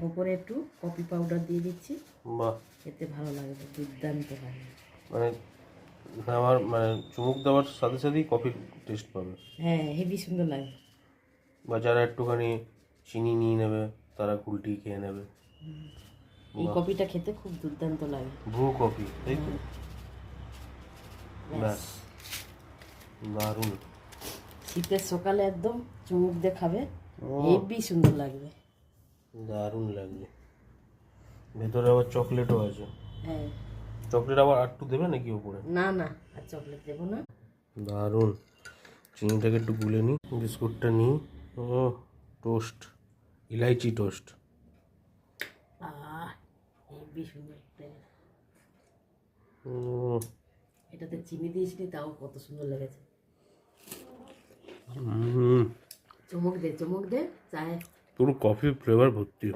উপরে একটু coffee powder দিয়ে দিচ্ছি। বাহ, খেতে ভালো লাগবে, দুর্দান্ত লাগে। মানে আমার মানে চুমুক দেওয়ার সাথে সাথেই কফির টেস্ট পাবে। হ্যাঁ, হেভি সুন্দর লাগে। বা যারা একটুখানি চিনি নিয়ে নেবে তারা গুলটি খেয়ে নেবে। এই কফিটা খেতে খুব দুর্দান্ত লাগে। ব্রু কফি, তাই তো? ব্যাস। ব্যাস, দারুণ। শীতের সকালে একদম চুমুক দিয়ে খাবে, হেভি সুন্দর লাগবে। দারুণ লাগবে। ভেতরে আবার চকলেটও আছে। হ্যাঁ। চকলেট আবার একটু দেবে নাকি উপরে? না না, আর চকলেট দেবো না। দারুণ। চিনিটাকে একটু গুলে নিই, বিস্কুটটা নিই। ও, টোস্ট, ইলাইচি টোস্ট। হেভি সুন্দর লাগে। ও, এটাতে চিনি দিয়েছিলি, তাও কত সুন্দর লেগেছে। চুমুক দে, চুমুক দে, চায়। পুরো কফি ফ্লেভার ভর্তি।